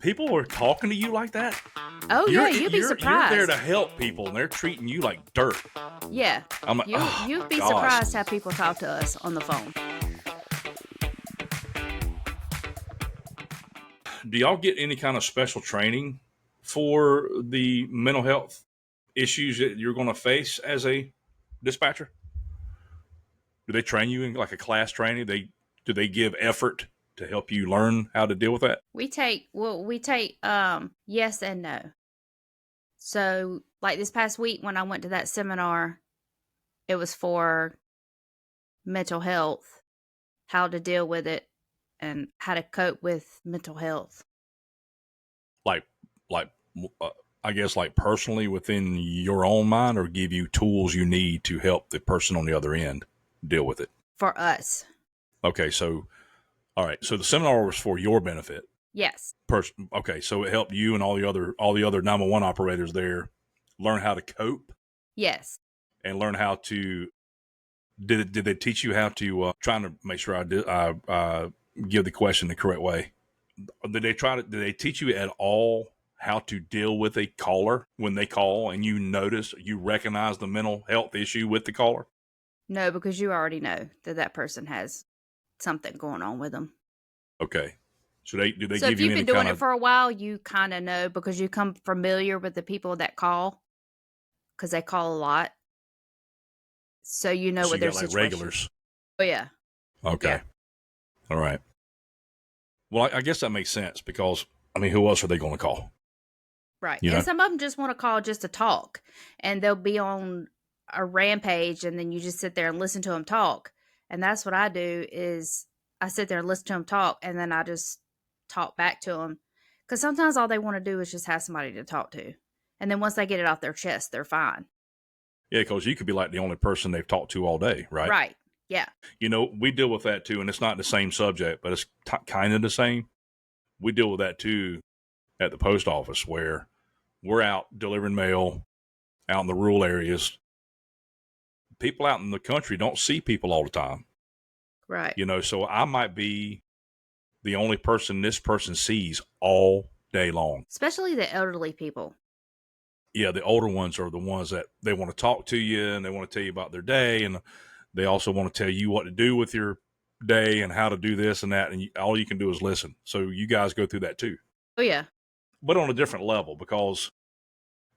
People are talking to you like that? Oh yeah, you'd be You're there to surprised. help people, and they're treating you like dirt. Yeah, I'm like, oh you'd my be gosh. surprised how people talk to us on the phone. Do y'all get any kind of special training for the mental health issues that you're going to face as a dispatcher? Do they train you in like a class training? Do they give effort to help you learn how to deal with that? We take yes and no. So like this past week when I went to that seminar, it was for mental health, how to deal with it and how to cope with mental health. Like, like, uh, I guess like personally within your own mind, or give you tools you need to help the person on the other end deal with it. For us. Okay, so all right, so the seminar was for your benefit. Yes. Okay, so it helped you and all the other 911 operators there learn how to cope Yes. and learn how to. Did they teach you how to? Trying to make sure I give the question the correct way. Did they teach you at all how to deal with a caller when they call and you recognize the mental health issue with the caller? No, because you already know that that person has something going on with them. Okay, so do they So if give you you've any been doing kind it of? for a while, you kind of know because you come familiar with the people that call because they call a lot. So you know So what you their got like situation. regulars. Oh yeah. Okay, Yeah. all right. Well, I guess that makes sense because I mean, who else are they going to call? Right. You And know. some of them just want to call just to talk and they'll be on a rampage and then you just sit there and listen to them talk. And that's what I do is I sit there and listen to them talk and then I just talk back to them cuz sometimes all they want to do is just have somebody to talk to. And then once they get it off their chest, they're fine. Yeah, because you could be like the only person they've talked to all day, right? Right. Yeah. You know, we deal with that too, and it's not the same subject, but it's kind of the same. We deal with that too at the post office where we're out delivering mail out in the rural areas. People out in the country don't see people all the time, Right. you know, so I might be the only person this person sees all day long. Especially the elderly people. Yeah, the older ones are the ones that they want to talk to you and they want to tell you about their day, and they also want to tell you what to do with your day and how to do this and that, and all you can do is listen. So you guys go through that too, Oh yeah. but on a different level because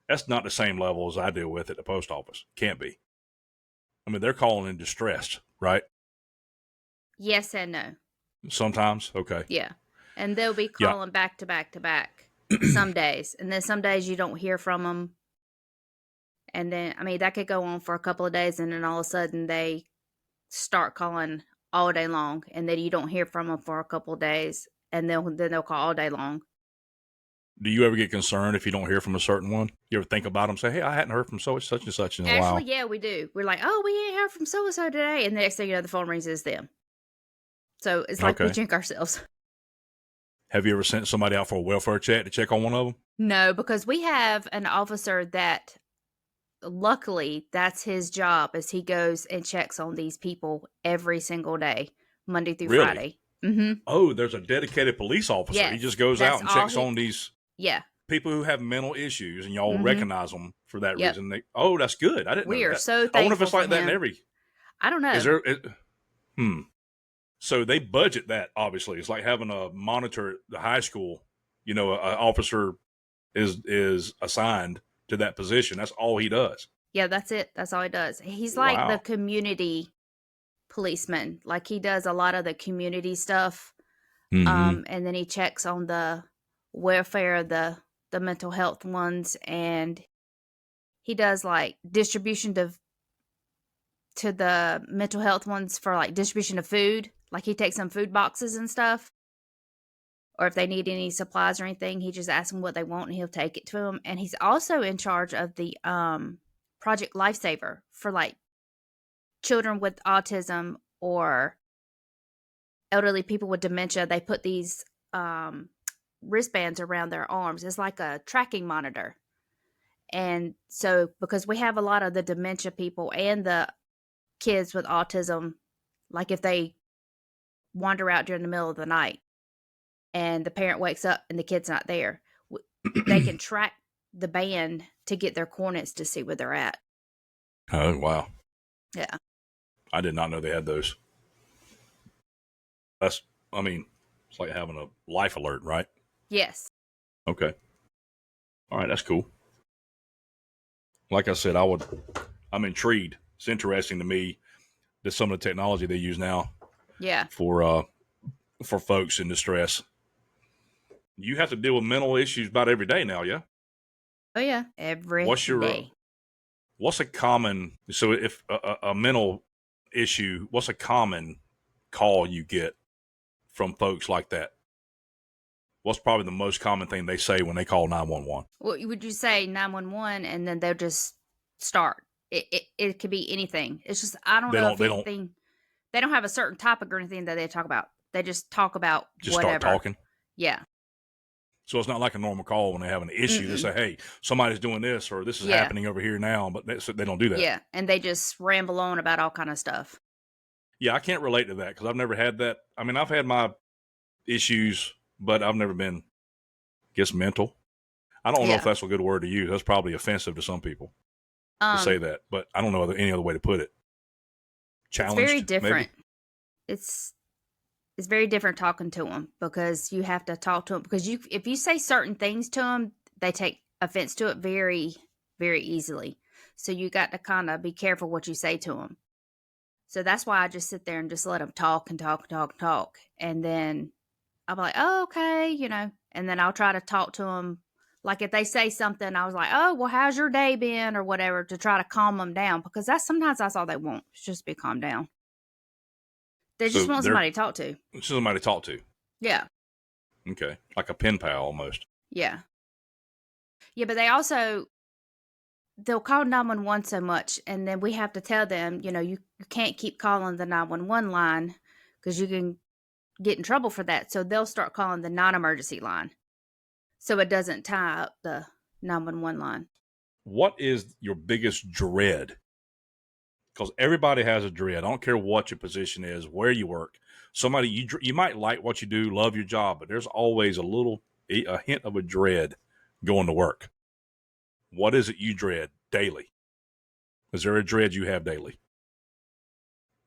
that's not the same level as I deal with at the post office. Can't be. I mean, they're calling in distress, right? Yes and no. Sometimes, okay, Yeah. And they'll be yeah. calling back to back to back some days. And then some days you don't hear from them. And then, I mean, that could go on for a couple of days. And then all of a sudden they start calling all day long. And then you don't hear from them for a couple of days. And then they'll call all day long. Do you ever get concerned if you don't hear from a certain one? You ever think about them, say, "Hey, I hadn't heard from such and such in a Actually, while." yeah, we do. We're like, oh, we ain't heard from so and so today. And the next thing you know, the phone rings is them. So it's like we Okay. jinx ourselves. Have you ever sent somebody out for a welfare check to check on one of them? No, because we have an officer that luckily that's his job is he goes and checks on these people every single day, Monday through Really? Friday. Mhm. Oh, there's a dedicated police officer. He Yes. just goes out That's and all checks he on these yeah. people who have mental issues, and y'all Mhm. recognize them for that Yep. reason. Oh, that's good. I didn't know We are that. so I wonder if thankful it's for like that in him. every. I don't Is know. there? Hmm. So they budget that. Obviously, it's like having a monitor at the high school. You know, an officer is assigned to that position. That's all he does. Yeah, that's it. That's all he does. He's like the Wow. community policeman. Like he does a lot of the community stuff. Mm-hmm. And then he checks on the welfare of the mental health ones and he does like distribution to the mental health ones for like distribution of food. Like he takes some food boxes and stuff. Or if they need any supplies or anything, he just asks them what they want and he'll take it to them. And he's also in charge of the Project Lifesaver for like children with autism or elderly people with dementia. They put these wristbands around their arms. It's like a tracking monitor. And so because we have a lot of the dementia people and the kids with autism, like if they wander out during the middle of the night. and the parent wakes up and the kid's not there. They can track the band to get their coordinates to see where they're at. Oh, wow. Yeah. I did not know they had those. It's like having a life alert, right? Yes. Okay. All right, that's cool. Like I said, I'm intrigued. It's interesting to me that some of the technology they use now Yeah. for folks in distress. You have to deal with mental issues about every day now, yeah? Oh yeah. Every What's your day. what's a common if a mental issue, what's a common call you get from folks like that? What's probably the most common thing they say when they call 911? Well, would you say 911 and then they'll just start? It could be anything. It's just I don't They know don't if they don't anything. They don't have a certain topic or anything that they talk about. They just talk about just start whatever. talking. Yeah. So it's not like a normal call when they have an issue. They Mm-mm. say, "Hey, somebody's doing this," or "This is Yeah. happening over here now," but they don't do that. Yeah, and they just ramble on about all kind of stuff. Yeah, I can't relate to that because I've never had that. I mean, I've had my issues, but I've never been, I guess, mental. I don't know if Yeah. that's a good word to use. That's probably offensive to some people to say that, but I don't know any other way to put it. It's very Challenged, different. maybe? It's very different talking to them because you have to talk to them because if you say certain things to them, they take offense to it very, very easily. So you got to kind of be careful what you say to them. So that's why I just sit there and just let them talk and talk and talk and talk. And then I'll be like, oh, okay, and then I'll try to talk to them. Like if they say something, I was like, oh, well, how's your day been or whatever to try to calm them down because sometimes that's all they want. It's just be calmed down. They just So want somebody to talk to. somebody to talk to. Yeah. Okay, like a pen pal almost. Yeah. Yeah, but they'll call 911 so much, and then we have to tell them, you can't keep calling the 911 line because you can get in trouble for that. So they'll start calling the non-emergency line so it doesn't tie up the 911 line. What is your biggest dread? Because everybody has a dread. I don't care what your position is, where you work. Somebody you might like what you do, love your job, but there's always a hint of a dread going to work. What is it you dread daily? Is there a dread you have daily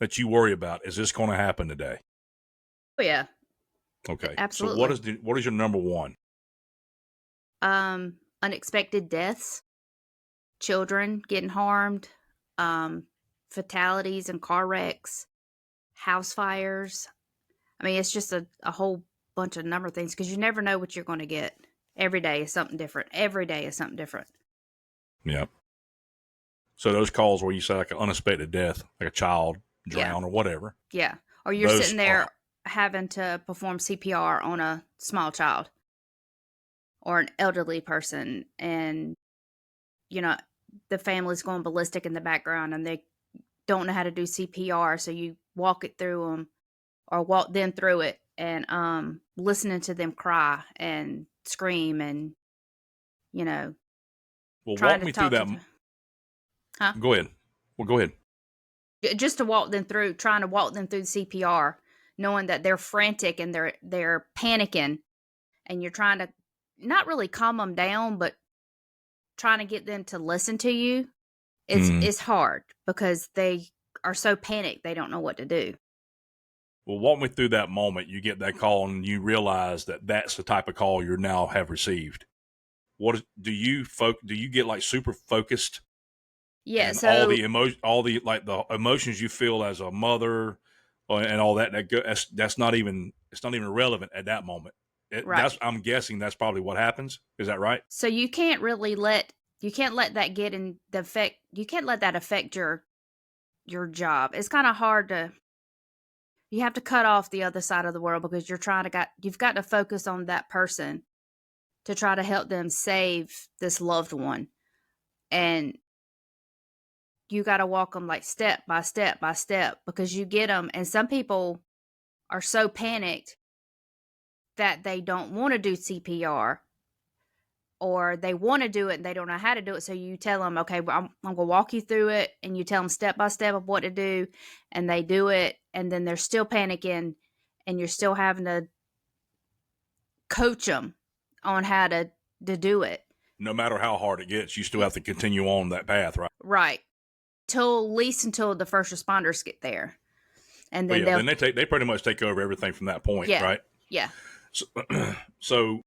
that you worry about? Is this going to happen today? Oh yeah. Okay. Absolutely. So what is your number one? Unexpected deaths, children getting harmed, fatalities and car wrecks, house fires. I mean, it's just a whole bunch of number of things because you never know what you're going to get. Every day is something different. Every day is something different. Yeah. So those calls where you say like an unexpected death, like a child drown or whatever. Yeah. Or you're Those sitting there having to perform CPR on a small child or an elderly person and, the family's going ballistic in the background and they don't know how to do CPR. So you walk it through them or walk them through it and listening to them cry and scream and, Well, trying walk to me through talk to that. them. Huh? Go ahead. Well, go ahead. Just to walk them through, trying to walk them through the CPR, knowing that they're frantic and they're panicking, and you're trying to not really calm them down, but trying to get them to listen to you. It's hard because they are so panicked they don't know what to do. Well, walk me through that moment. You get that call and you realize that that's the type of call you now have received. Do you get like super focused? Yeah. And So all the emotions you feel as a mother and all that that's not even relevant at that moment. right. I'm guessing that's probably what happens. Is that right? So you can't let that get in the effect. You can't let that affect your job. It's kind of hard to. You have to cut off the other side of the world because you've got to focus on that person to try to help them save this loved one. And you got to walk them like step by step by step because you get them. And some people are so panicked that they don't want to do CPR or they want to do it and they don't know how to do it. So you tell them, okay, well, I'm going to walk you through it. And you tell them step by step of what to do. And they do it. And then they're still panicking and you're still having to coach them on how to do it. No matter how hard it gets, you still have to continue on that path, right? Right. At least until the first responders get there. And then then they pretty much take over everything from that point, right? Yeah. So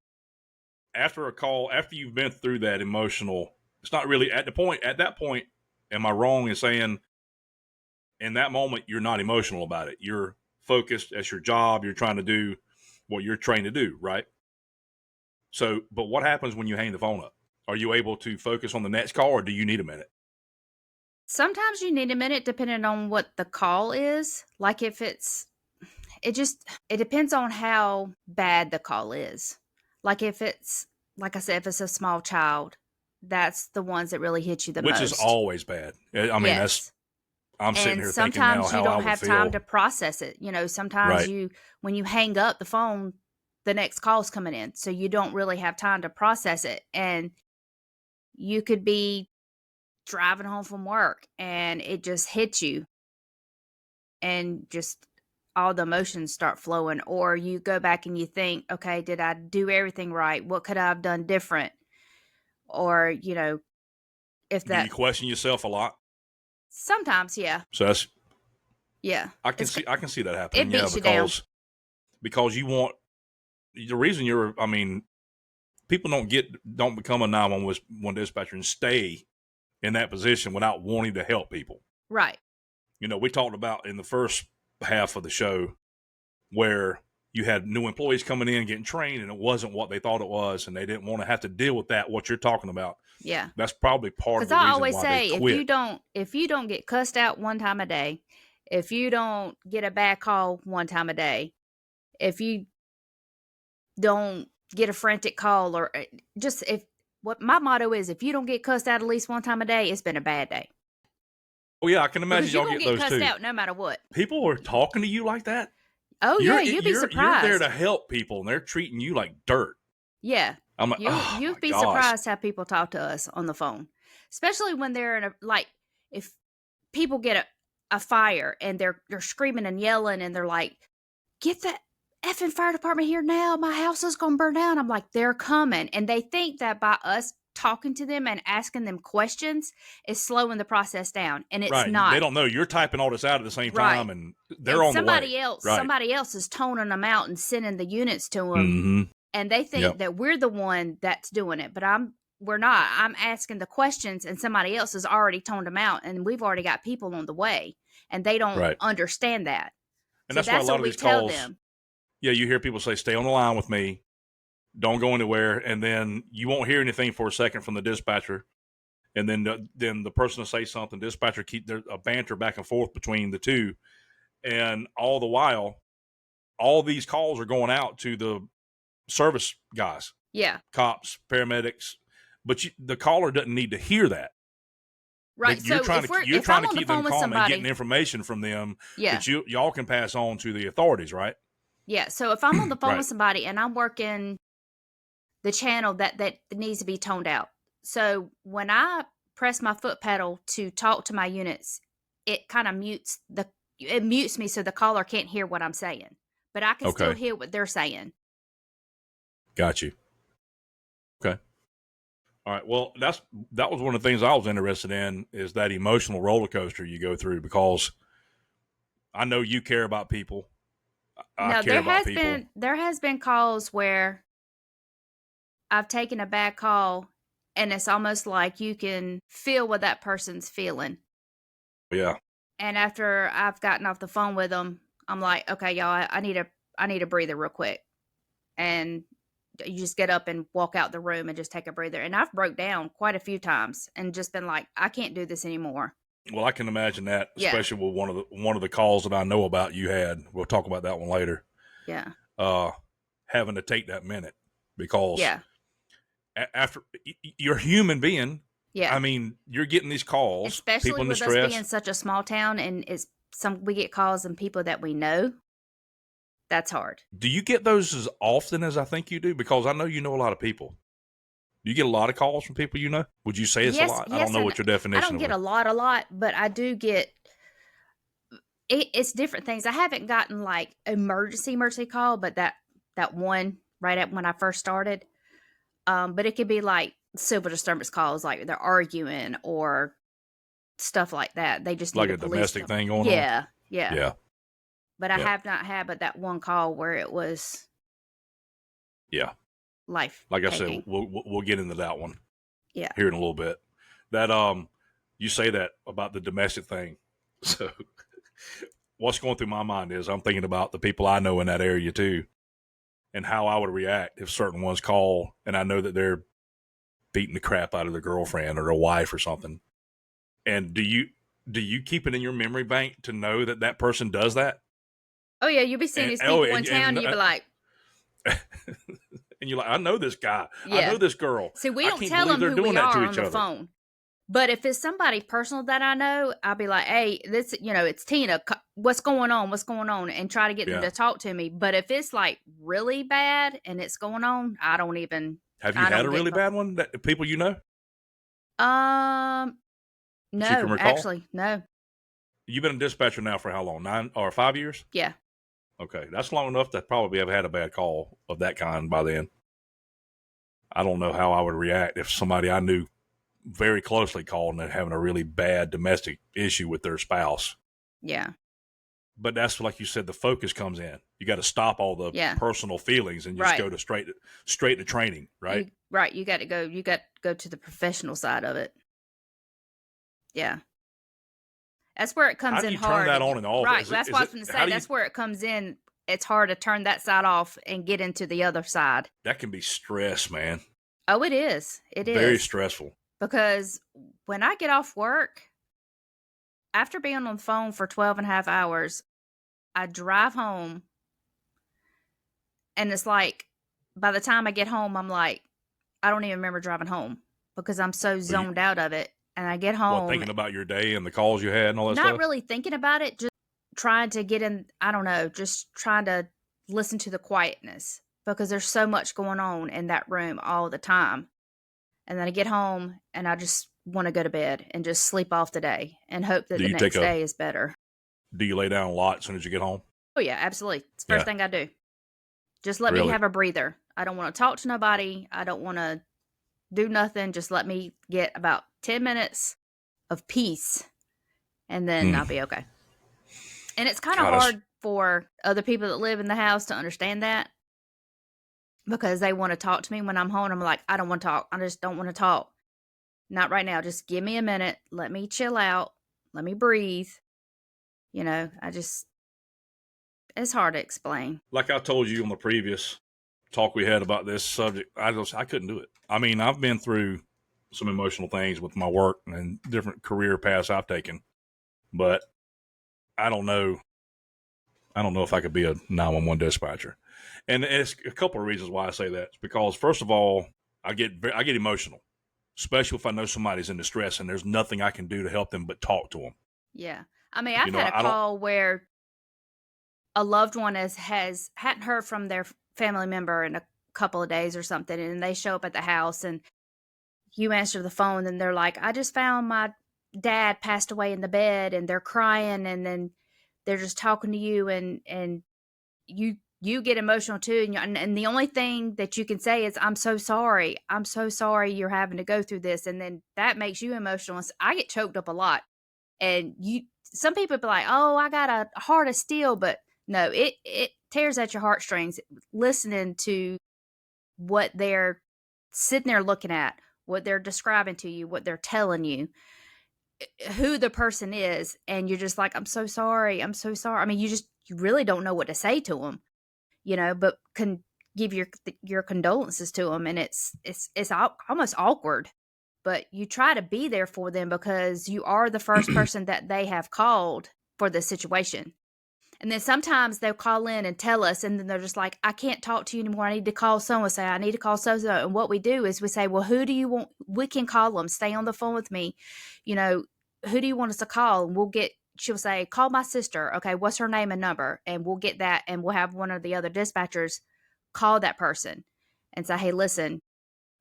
after a call, after you've been through that emotional, it's not really at that point, am I wrong in saying in that moment, you're not emotional about it. You're focused. That's your job. You're trying to do what you're trained to do, right? So, but what happens when you hang the phone up? Are you able to focus on the next call, or do you need a minute? Sometimes you need a minute depending on what the call is. Like if it depends on how bad the call is. Like if it's, like I said, if it's a small child, that's the ones that really hit you the most. Which is always bad. I mean, I'm sitting here thinking now how I would feel. Sometimes you don't have time to process it. Sometimes right. when you hang up the phone, the next call's coming in. So you don't really have time to process it. And you could be driving home from work and it just hits you. And just all the emotions start flowing. Or you go back and you think, okay, did I do everything right? What could I have done different? Or, if that... Do you question yourself a lot? Sometimes, yeah. So that's... Yeah. I can see that happening. It beats you down. Because you want... The reason people don't become a 911 dispatcher and stay in that position without wanting to help people. Right. We talked about in the first half of the show where you had new employees coming in getting trained and it wasn't what they thought it was and they didn't want to have to deal with what you're talking about. Yeah. That's probably part of the reason why they quit. Because I always say, if you don't get cussed out one time a day, if you don't get a bad call one time a day, if you don't get a frantic call, or what my motto is, if you don't get cussed out at least one time a day, it's been a bad day. Oh yeah, I can imagine y'all get those cussed out no matter what. People are talking to you like that? Oh yeah, you'd be surprised. You're there to help people and they're treating you like dirt. Yeah. I'm like, you'd be surprised how people talk to us on the phone. Especially when they're in if people get a fire and they're screaming and yelling and they're like, get the effing fire department here now. My house is going to burn down. I'm like, they're coming. And they think that by us talking to them and asking them questions is slowing the process down. And it's not. They don't know. You're typing all this out at the same time and they're on the way. Somebody else is toning them out and sending the units to them. Mm-hmm. And they think that we're the one that's doing it. But we're not. I'm asking the questions and somebody else has already toned them out. And we've already got people on the way. And they don't understand that. And so that's why a lot of these calls, you hear people say, stay on the line with me. Don't go anywhere. And then you won't hear anything for a second from the dispatcher. And then the person will say something. Dispatcher keep a banter back and forth between the two. And all the while, all these calls are going out to the service guys. Yeah. Cops, paramedics. But the caller doesn't need to hear that. Right. You're trying to keep them calm and getting information from them that y'all can pass on to the authorities, right? Yeah. So if I'm on the phone with somebody and I'm working the channel that needs to be toned out. So when I press my foot pedal to talk to my units, it kind of mutes me so the caller can't hear what I'm saying. But I can still hear what they're saying. Got you. Okay. All right. Well, that was one of the things I was interested in is that emotional roller coaster you go through, because I know you care about people. There has been calls where I've taken a bad call and it's almost like you can feel what that person's feeling. Yeah. And after I've gotten off the phone with them, I'm like, okay, y'all, I need a breather real quick. And you just get up and walk out the room and just take a breather. And I've broke down quite a few times and just been like, I can't do this anymore. Well, I can imagine that, especially with one of the calls that I know about you had. We'll talk about that one later. Yeah. Having to take that minute because after you're a human being. Yeah. I mean, you're getting these calls, especially people in with distress. Us being such a small town, and we get calls and people that we know. That's hard. Do you get those as often as I think you do? Because I know you know a lot of people. Do you get a lot of calls from people you know? Would you say it's a lot? I don't know what your definition is. I don't get a lot, but I do get it's different things. I haven't gotten like emergency call, but that one right at when I first started. But it could be like civil disturbance calls, like they're arguing or stuff like that. They just need Like a a police domestic company. thing going on. Yeah, yeah. Yeah. But I Yeah. have not had but that one call where it was Yeah. life Like I taking. said, we'll get into that one Yeah. here in a little bit. That you say that about the domestic thing. So what's going through my mind is I'm thinking about the people I know in that area too, and how I would react if certain ones call and I know that they're beating the crap out of their girlfriend or their wife or something. And do you keep it in your memory bank to know that that person does that? Oh yeah, you'll be seeing these people in town, and you'll be like, and you're like, I know this guy. I yeah. know this girl. See, we I don't can't tell believe them they're who doing we that to are each on the other. phone. But if it's somebody personal that I know, I'll be like, hey, this, it's Tina. What's going on? What's going on? And try to get them Yeah. to talk to me. But if it's like really bad and it's going on, I don't even. Have you had a really bad one that people you know? No, That you can recall? actually, no. You've been a dispatcher now for how long? 9 or 5 years? Yeah. Okay. That's long enough to probably have had a bad call of that kind by then. I don't know how I would react if somebody I knew very closely called and they're having a really bad domestic issue with their spouse. Yeah. But that's like you said, the focus comes in. You got to stop all the personal feelings and just go to straight to training, right? You got to go. You got to go to the professional side of it. Yeah. That's where it comes How do in you hard. turn that on and off? Right. That's what I was going to say. That's where it comes in. It's hard to turn that side off and get into the other side. That can be stress, man. Oh, it is. It is. Very stressful. Because when I get off work, after being on the phone for 12 and a half hours, I drive home. And it's like, by the time I get home, I'm like, I don't even remember driving home because I'm so zoned out of it. And I get home. Thinking about your day and the calls you had and all that stuff? stuff? Not really thinking about it, just trying to get in, I don't know, just trying to listen to the quietness because there's so much going on in that room all the time. And then I get home and I just want to go to bed and just sleep off the day and hope that the next day is better. Do you lay down a lot as soon as you get home? Oh, yeah, absolutely. It's the first thing I do. Just let me have a breather. I don't want to talk to nobody. I don't want to do nothing. Just let me get about 10 minutes of peace and then I'll be okay. And it's kind of hard for other people that live in the house to understand that because they want to talk to me when I'm home. I'm like, I don't want to talk. I just don't want to talk. Not right now. Just give me a minute. Let me chill out. Let me breathe. It's hard to explain. Like I told you on the previous talk we had about this subject, I couldn't do it. I mean, I've been through some emotional things with my work and different career paths I've taken, but I don't know if I could be a 911 dispatcher. And it's a couple of reasons why I say that. It's because, first of all, I get emotional, especially if I know somebody's in distress and there's nothing I can do to help them but talk to them. Yeah. I mean, I've had a call where a loved one hadn't heard from their family member in a couple of days or something, and they show up at the house and you answer the phone and they're like, I just found my dad passed away in the bed, and they're crying, and then they're just talking to you, and you get emotional too, and the only thing that you can say is, I'm so sorry you're having to go through this, and then that makes you emotional. I get choked up a lot, and some people be like, oh, I got a heart of steel, but no, it tears at your heartstrings listening to what they're sitting there looking at, what they're describing to you, what they're telling you, who the person is, and you're just like, I'm so sorry. I mean, you really don't know what to say to them, but can give your condolences to them, and it's almost awkward, but you try to be there for them because you are the first person that they have called for the situation. And then sometimes they'll call in and tell us, and then they're just like, I can't talk to you anymore. I need to call someone. Say, I need to call so-and-so. And what we do is we say, well, who do you want? We can call them. Stay on the phone with me. Who do you want us to call? And she'll say, call my sister. Okay, what's her name and number? And we'll get that, and we'll have one of the other dispatchers call that person and say, hey, listen,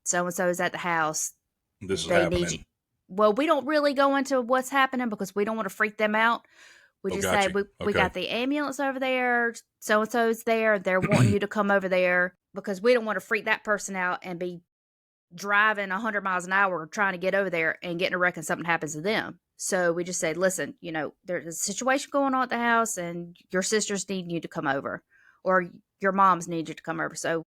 so-and-so is at the house. This is happening. Need you. Well, we don't really go into what's happening because we don't want to freak them out. We just say, we got the ambulance over there, so-and-so's there, they're wanting you to come over there. because we don't want to freak that person out and be driving 100 miles an hour trying to get over there and get in a wreck and something happens to them. So we just said, listen, there's a situation going on at the house and your sisters need you to come over, or your moms need you to come over. So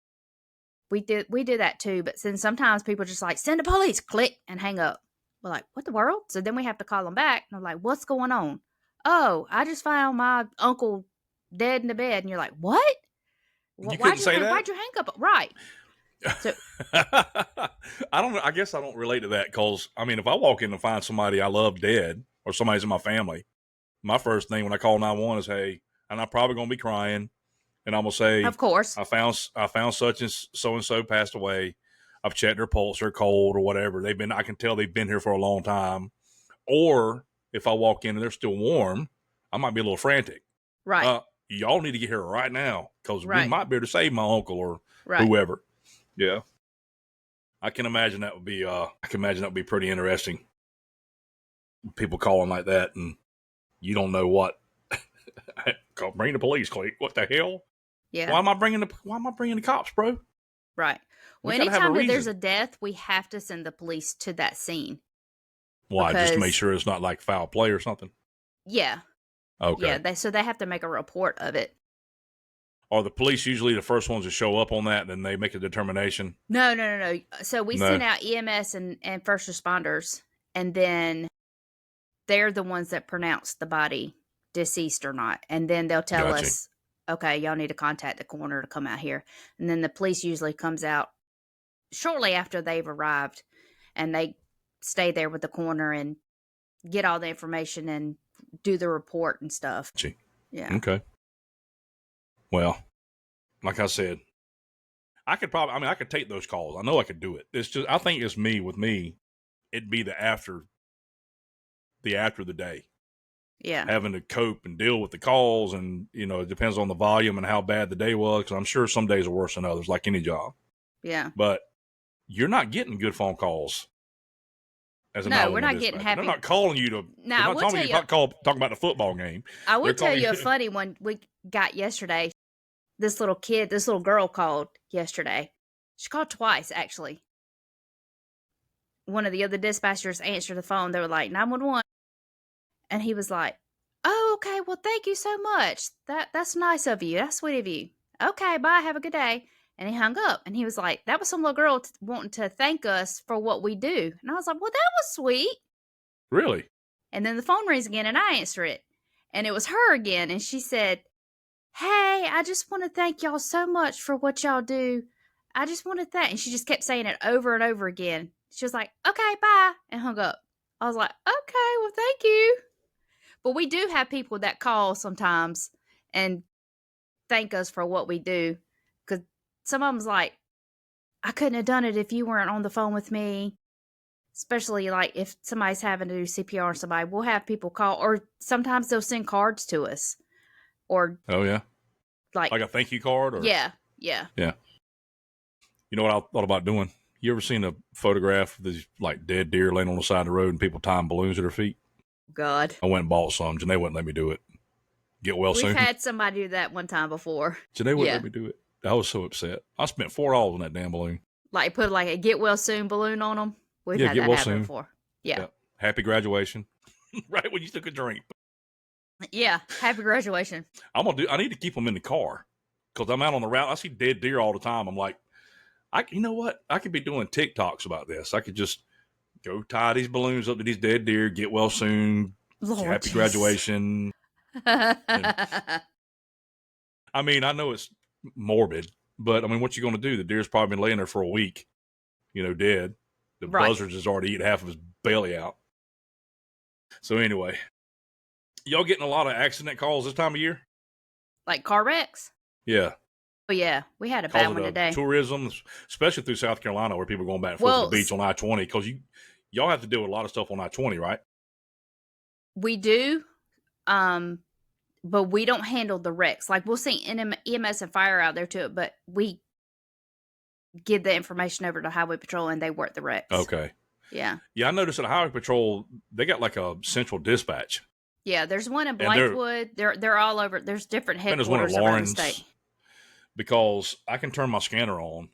we did that too. But then sometimes people just like, send the police, click, and hang up. We're like, what the world? So then we have to call them back. And I'm like, what's going on? Oh, I just found my uncle dead in the bed. And you're like, what? You couldn't say that? Why'd you hang up? Right. So I don't. I guess I don't relate to that because I mean, if I walk in and find somebody I love dead or somebody's in my family, my first thing when I call 911 is, "Hey," and I'm probably gonna be crying, and I'm gonna say, of course, I found such and so passed away. I've checked their pulse, they're cold or whatever. I can tell they've been here for a long time. Or if I walk in and they're still warm, I might be a little frantic. Right. Y'all need to get here right now because we Right. might be able to save my uncle or Right. whoever. Yeah. I can imagine that would be pretty interesting. People calling like that and you don't know what. Bring the police, Clay. What the hell? Yeah. Why am I bringing the cops, bro? Right. Well, We gotta have a anytime that there's reason. a death, we have to send the police to that scene. Why? Just to make Because- sure it's not like foul play or something? Yeah. Okay. Yeah. They have to make a report of it. Are the police usually the first ones to show up on that, and then they make a determination? No. So we No. send out EMS and first responders, and then they're the ones that pronounce the body deceased or not. And then they'll tell Gotcha. us, okay, y'all need to contact the coroner to come out here. And then the police usually comes out shortly after they've arrived, and they stay there with the coroner and get all the information and do the report and stuff. Gotcha. Yeah. Okay. Well, like I said, I could take those calls. I know I could do it. It's just, I think it's with me, it'd be the after the day, Yeah. having to cope and deal with the calls. And, it depends on the volume and how bad the day was. Cause I'm sure some days are worse than others, like any job, Yeah. but you're not getting good phone calls. As a No, we're 911 not getting dispatcher. happy. They're not calling you to, Now, they're I not will talking tell to you, you talking about the football game. I will They're tell you a calling- funny one we got yesterday. This little girl called yesterday. She called twice, actually. One of the other dispatchers answered the phone. They were like, 911. And he was like, oh, okay, well, thank you so much. That's nice of you. That's sweet of you. Okay, bye. Have a good day. And he hung up. And he was like, that was some little girl wanting to thank us for what we do. And I was like, well, that was sweet. Really? And then the phone rings again and I answer it. And it was her again. And she said, hey, I just want to thank y'all so much for what y'all do. I just want to thank. And she just kept saying it over and over again. She was like, okay, bye. And hung up. I was like, okay, well, thank you. But we do have people that call sometimes and thank us for what we do. Because some of them's like, I couldn't have done it if you weren't on the phone with me. Especially like if somebody's having to do CPR on somebody, we'll have people call, or sometimes they'll send cards to us, or Oh yeah. like Like a thank you card? Or yeah. You know what I thought about doing? You ever seen a photograph of these like dead deer laying on the side of the road and people tying balloons to their feet? God, I went and bought some. Janae wouldn't let me do it. Get well we've soon. had somebody do that one time before. Janae wouldn't yeah. let me do it. I was so upset. I spent $4 on that damn balloon. Like put like a get well soon balloon on them. We've Yeah, had get that well happen soon. before. Yeah. Happy graduation. Right when you took a drink. Yeah. Happy graduation. I need to keep them in the car because I'm out on the route. I see dead deer all the time. I'm like, you know what? I could be doing TikToks about this. I could just go tie these balloons up to these dead deer, get well soon, Lord happy Jesus. graduation. I mean, I know it's morbid, but I mean, what you going to do? The deer's probably been laying there for a week, dead. The Right. buzzards has already eaten half of his belly out. So anyway, y'all getting a lot of accident calls this time of year? Like car wrecks? Yeah. Oh, yeah. We had a Because bad of one the today. tourism, especially through South Carolina where people are going back and forth to Well, the beach on I-20 because y'all have to deal with a lot of stuff on I-20, right? We do, but we don't handle the wrecks. Like we'll send EMS and fire out there to it, but we give the information over to Highway Patrol and they work the wrecks. Okay. Yeah. Yeah, I noticed at Highway Patrol, they got like a central dispatch. Yeah, there's one in And they're- Blakewood. They're all over. There's different And there's one in headquarters around the Lawrence. state. because I can turn my scanner on,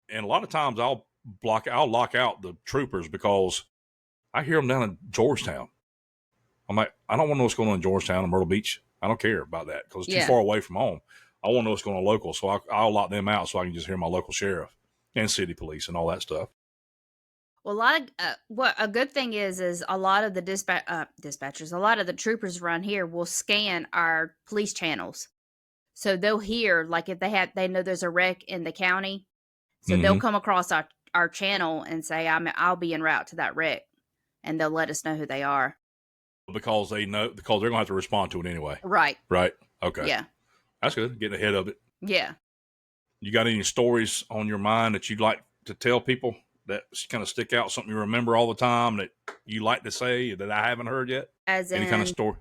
and a lot of times I'll lock out the troopers because I hear them down in Georgetown. I'm like, I don't want to know what's going on in Georgetown and Myrtle Beach. I don't care about that because it's too Yeah. far away from home. I want to know what's going on local, so I'll lock them out so I can just hear my local sheriff and city police and all that stuff. Well, a lot of what a good thing is a lot of the dispatchers, a lot of the troopers around here will scan our police channels, so they'll hear like if they know there's a wreck in the county, so they'll come across our channel and say I'll be en route to that wreck, and they'll let us know who they are because they know because they're gonna have to respond to it anyway. Right. Okay. Yeah. That's good. Getting ahead of it. Yeah. You got any stories on your mind that you'd like to tell people that kind of stick out, something you remember all the time that you like to say that I haven't heard yet? As Any in kind of story?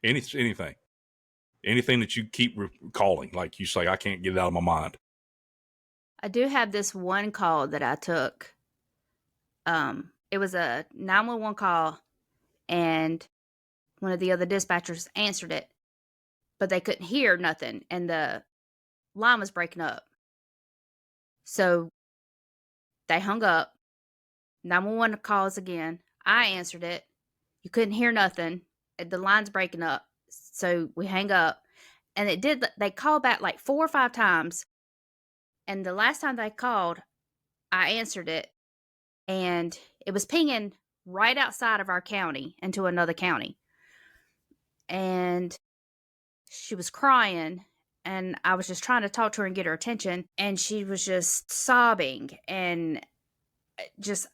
Anything that you keep recalling, like you say, I can't get it out of my mind. I do have this one call that I took. It was a 911 call, and one of the other dispatchers answered it, but they couldn't hear nothing, and the line was breaking up. So they hung up. 911 calls again. I answered it. You couldn't hear nothing. The line's breaking up. So we hang up. And they called back like 4 or 5 times. And the last time they called, I answered it. And it was pinging right outside of our county into another county. And she was crying. And I was just trying to talk to her and get her attention. And she was just sobbing and just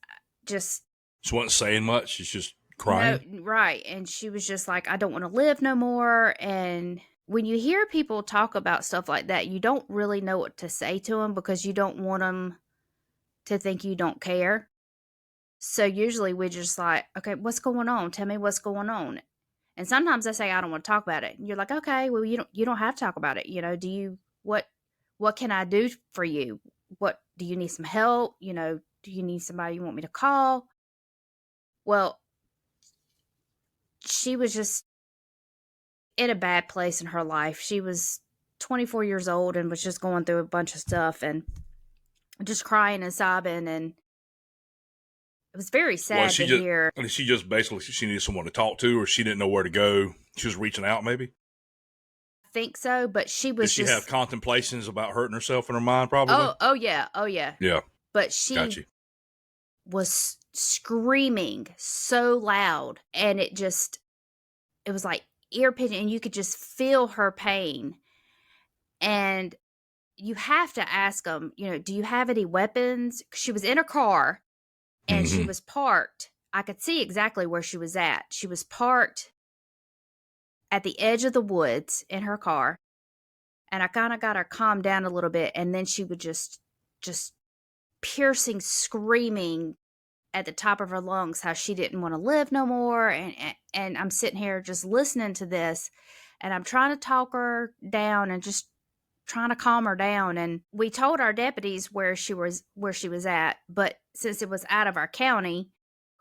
She wasn't saying much. She's just crying. No, right. And she was just like, I don't want to live no more. And when you hear people talk about stuff like that, you don't really know what to say to them because you don't want them to think you don't care. So usually we just like, okay, what's going on? Tell me what's going on. And sometimes they say, I don't want to talk about it. And you're like, okay, well, you don't have to talk about it. What can I do for you? What do you need some help? Do you need somebody you want me to call? Well, she was just in a bad place in her life. She was 24 years old and was just going through a bunch of stuff and just crying and sobbing, and it was very sad to hear. She just basically she needed someone to talk to, or she didn't know where to go. She was reaching out, maybe. I think so, but she was. Did she have contemplations about hurting herself in her mind? Probably. Oh yeah. Yeah. But she was screaming so loud, and it was like ear pinching, and you could just feel her pain. And you have to ask them, do you have any weapons? She was in her car, and she was parked. I could see exactly where she was at. She was parked at the edge of the woods in her car, and I kind of got her calmed down a little bit, and then she would just piercing screaming at the top of her lungs how she didn't want to live no more. And I'm sitting here just listening to this, and I'm trying to talk her down and just trying to calm her down. And we told our deputies where she was at, but since it was out of our county,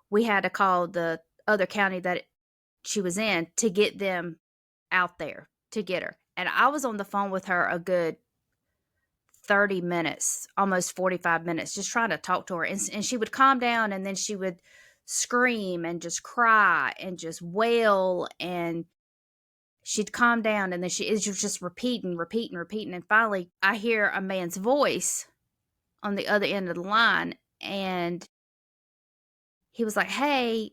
we had to call the other county that she was in to get them out there to get her. And I was on the phone with her a good 30 minutes, almost 45 minutes, just trying to talk to her. And she would calm down, and then she would scream and just cry and just wail, and she'd calm down, and then she was just repeating. And finally, I hear a man's voice on the other end of the line, and he was like, "Hey,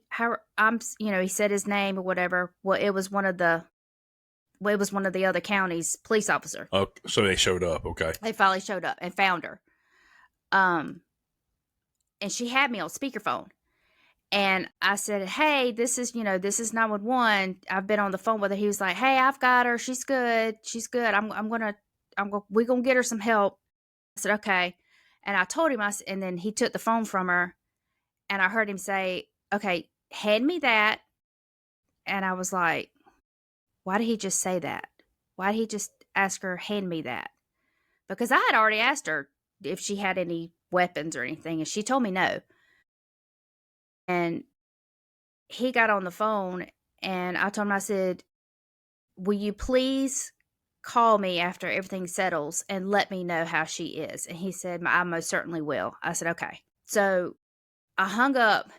he said his name or whatever. Well, it was one of the other county's police officer. Oh, so they showed up. Okay. They finally showed up and found her. And she had me on speakerphone. And I said, "Hey, this is 911. I've been on the phone with her." He was like, "Hey, I've got her. She's good. We're going to get her some help." I said, "Okay." And I told him, and then he took the phone from her, and I heard him say, "Okay, hand me that." And I was like, why did he just say that? Why did he just ask her, hand me that? Because I had already asked her if she had any weapons or anything, and she told me no. And he got on the phone, and I told him, I said, "Will you please call me after everything settles and let me know how she is. And he said, I most certainly will. I said, okay. So I hung up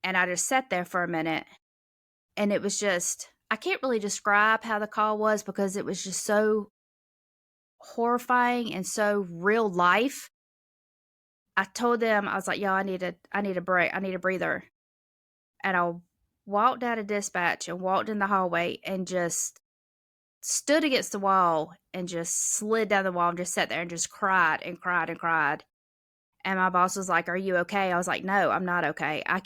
and I just sat there for a minute, and it was just, I can't really describe how the call was because it was just so horrifying and so real life. I told them, I was like, y'all, I need a break. I need a breather. And I walked out of dispatch and walked in the hallway and just stood against the wall and just slid down the wall and just sat there and just cried and cried and cried. And my boss was like, are you okay? I was like, no, I'm not okay. I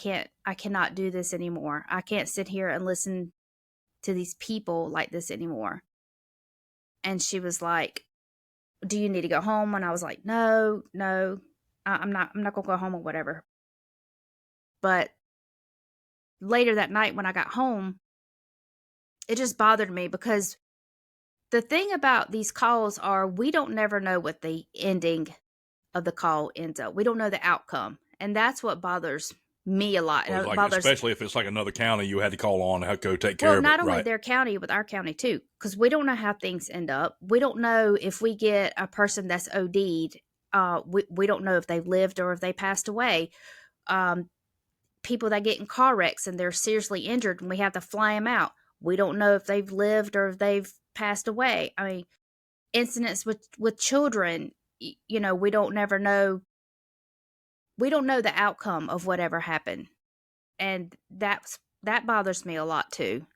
cannot do this anymore. I can't sit here and listen to these people like this anymore. And she was like, do you need to go home? And I was like, no, I'm not going to go home or whatever. But later that night when I got home, it just bothered me because the thing about these calls are we don't never know what the ending of the call ends up. We don't know the outcome. And that's what bothers me a lot. Well, And it like, bothers, especially if it's like another county you had to call on and go take care well, of not it, only right? their county, but our county too, because we don't know how things end up. We don't know if we get a person that's OD'd. We don't know if they've lived or if they passed away. People that get in car wrecks and they're seriously injured and we have to fly them out. We don't know if they've lived or if they've passed away. I mean, incidents with children, you know, we don't know the outcome of whatever happened. And that bothers me a lot too.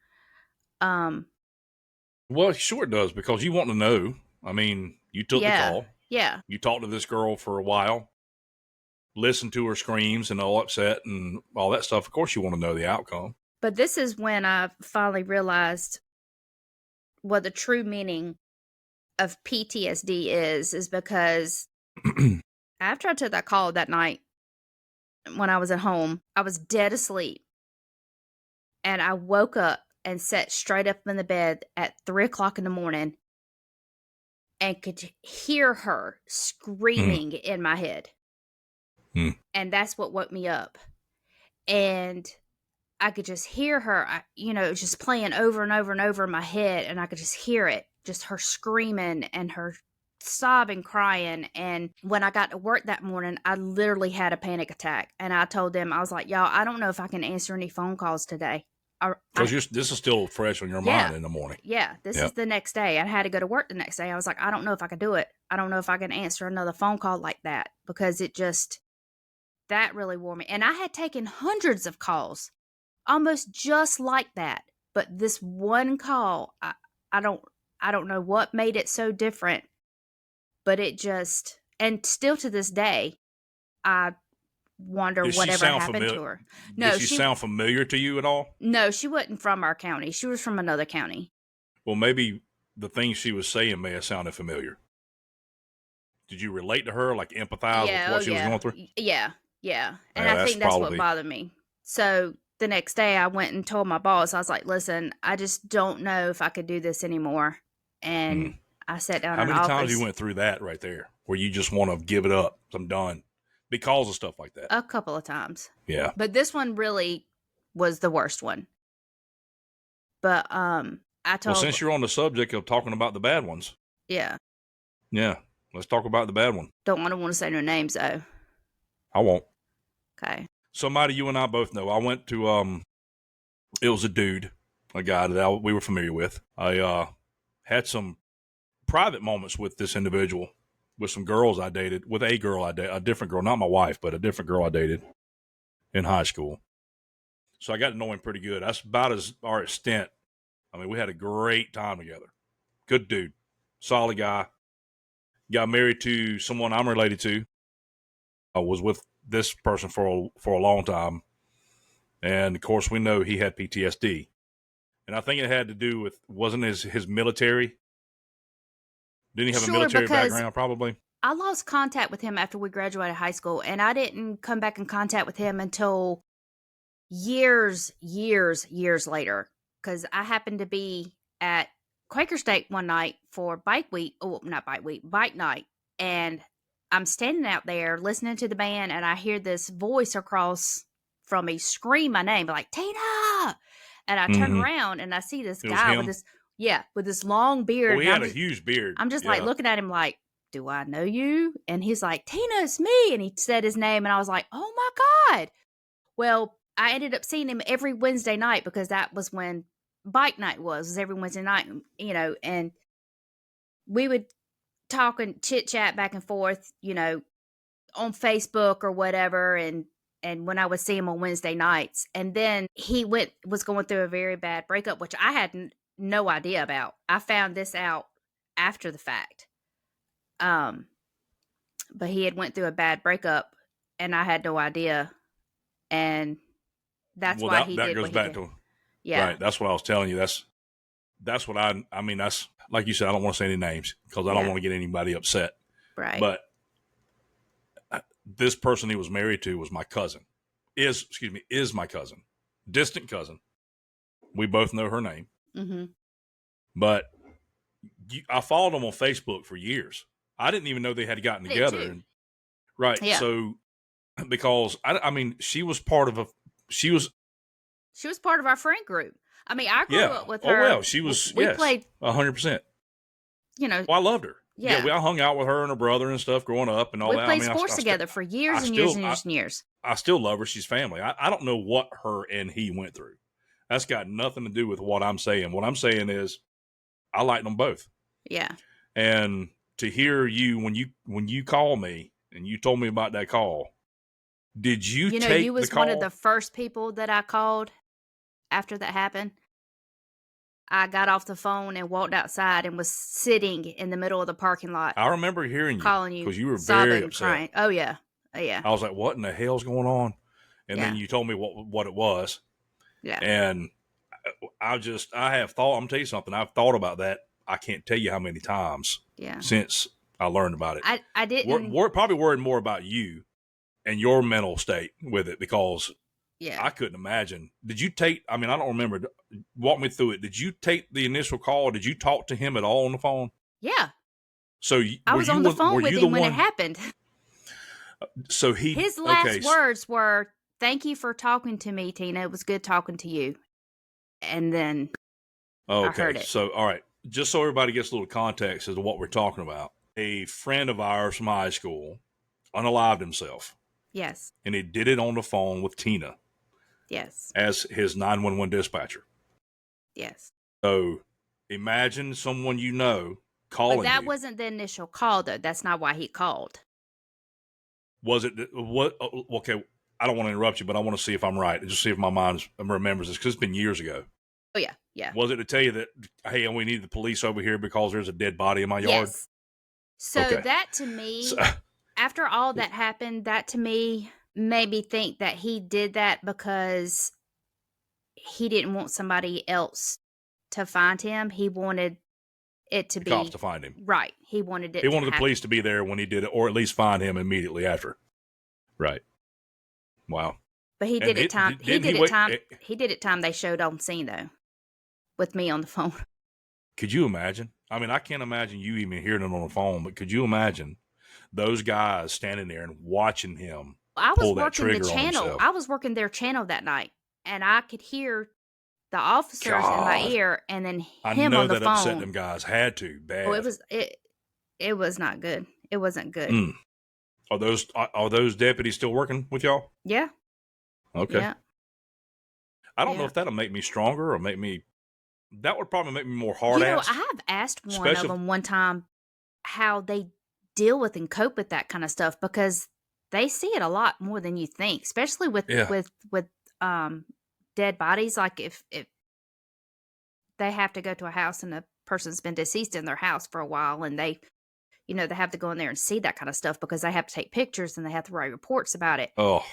Well, sure it does, because you want to know. I mean, you took the Yeah. call. Yeah. You talked to this girl for a while, listened to her screams and all upset and all that stuff. Of course, you want to know the outcome. But this is when I finally realized what the true meaning of PTSD is because after I took that call that night when I was at home, I was dead asleep. And I woke up and sat straight up in the bed at 3:00 in the morning and could hear her screaming in my head. And that's what woke me up. And I could just hear her, just playing over and over and over in my head. And I could just hear it, just her screaming and her sobbing, crying. And when I got to work that morning, I literally had a panic attack. And I told them, I was like, y'all, I don't know if I can answer any phone calls today. Because this is still fresh on your mind in the morning. Yeah, this is the next day. I had to go to work the next day. I was like, I don't know if I could do it. I don't know if I can answer another phone call like that because that really wore me. And I had taken hundreds of calls almost just like that. But this one call, I don't know what made it so different, but it just, and still to this day, I wonder whatever happened to her. No, did she sound familiar to you at all? No, she wasn't from our county. She was from another county. Well, maybe the things she was saying may have sounded familiar. Did you relate to her, like empathize with what she was going through? Yeah. And I think that's what bothered me. So the next day I went and told my boss, I was like, listen, I just don't know if I could do this anymore. And I sat down in the office. How many times you went through that right there where you just want to give it up? I'm done. Because of stuff like that. A couple of times. Yeah. But this one really was the worst one. But I told... Well, since you're on the subject of talking about the bad ones. Yeah. Yeah. Let's talk about the bad one. Don't want to say no names, though. I won't. Okay. Somebody you and I both know. I went to, it was a dude, a guy that we were familiar with. I had some private moments with this individual, with some girls I dated, with a girl I dated, a different girl, not my wife, but a different girl I dated in high school. So I got to know him pretty good. That's about our extent. I mean, we had a great time together. Good dude. Solid guy. Got married to someone I'm related to. I was with this person for a long time. And of course, we know he had PTSD. And I think it had to do with, wasn't his military? Didn't he have a military background, probably? I lost contact with him after we graduated high school, and I didn't come back in contact with him until years later, because I happened to be at Quaker State one night for bike night, and I'm standing out there listening to the band, and I hear this voice across from me scream my name, like, Tina! And I turn around, and I see this guy with this Yeah, with this long beard. Well, he and had a huge beard. I'm just like Yeah. looking at him like, do I know you? And he's like, Tina, it's me. And he said his name, and I was like, oh my God. Well, I ended up seeing him every Wednesday night because that was when bike night was every Wednesday night, you know, and we would talk and chit chat back and forth, you know, on Facebook or whatever. And when I would see him on Wednesday nights, and then he was going through a very bad breakup, which I had no idea about. I found this out after the fact. But he had went through a bad breakup, and I had no idea, and that's Well, why he that did goes what he back did. to Yeah, right. That's what I was telling you. That's what I mean. That's like you said. I don't want to say any names because I don't Yeah. want to get anybody upset. right. But this person he was married to was my cousin. Is my cousin, distant cousin. We both know her name, Mm-hmm. but I followed them on Facebook for years. I didn't even know they had gotten I did together. too. And, right. Yeah. So because I mean, she was part of She was part of our friend group. I mean, I grew yeah. up with Oh her. well, she was We yes, played, 100%. you know, Well, I loved her. yeah. I hung out with her and her brother and stuff growing up and all We that. played I mean, sports together for years and years and years and years. I still love her. She's family. I don't know what her and he went through. That's got nothing to do with what I'm saying. What I'm saying is I like them both. Yeah. And to hear you when you call me and you told me about that call, did you You know, take you was the call? one of the first people that I called after that happened. I got off the phone and walked outside and was sitting in the middle of the parking lot I remember hearing you calling you because you were sobbing very and upset. crying. Oh yeah. Oh yeah. I was like, "What in the hell's going on?" And then Yeah. you told me what it was. Yeah. And I have thought. I'm gonna tell you something. I've thought about that. I can't tell you how many times Yeah. since I learned about it. I didn't. We're probably worried more about you and your mental state with it because Yeah. I couldn't imagine. Did you take? I mean, I don't remember. Walk me through it. Did you take the initial call? Did you talk to him at all on the phone? Yeah. So I was on the phone with him when it happened. So his last words were, "Thank you for talking to me, Tina. It was good talking to you." And then I heard it. So, all right. Just so everybody gets a little context as to what we're talking about. A friend of ours from high school unalived himself. Yes. And he did it on the phone with Tina. Yes. As his 911 dispatcher. Yes. So imagine someone you know calling you. But that wasn't the initial call, though. That's not why he called. Was it what? Okay, I don't want to interrupt you, but I want to see if I'm right. Just see if my mind remembers this because it's been years ago. Oh yeah, yeah. Was it to tell you that, hey, we need the police over here because there's a dead body in my yard? Yes. So that to me, after all that happened, that to me made me think that he did that because he didn't want somebody else to find him. He wanted it to be cops to find him. Right. He wanted it. He wanted the police to be there when he did it, or at least find him immediately after. Right. Wow. But he did it time. He did it time they showed on scene though, with me on the phone. Could you imagine? I mean, I can't imagine you even hearing it on the phone, but could you imagine those guys standing there and watching him? I was working the channel. I was working their channel that night, and I could hear the officers in my ear, and then him on the phone. I know that upset them guys. Had to bad. Oh, it was not good. It wasn't good. Mm. Are those deputies still working with y'all? Yeah. Okay. Yeah. I don't know if that'll make me stronger or make me. That would probably make me more hard ass. I have asked one of them one time how they deal with and cope with that kind of stuff because they see it a lot more than you think, especially with dead bodies. Like if they have to go to a house and a person's been deceased in their house for a while, and they have to go in there and see that kind of stuff because they have to take pictures and they have to write reports about it. Oh,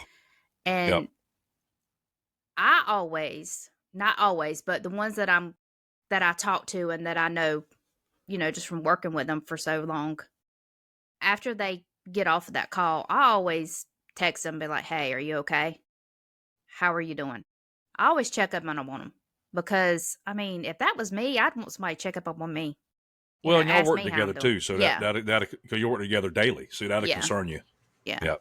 and I always, not always, but the ones that I talk to and that I know, just from working with them for so long, after they get off of that call, I always text them and be like, "Hey, are you okay? How are you doing?" I always check up on them because, I mean, if that was me, I'd want somebody to check up on me. Well, and y'all work together too, so that because you work together daily, so that'll concern you. Yeah. Yeah.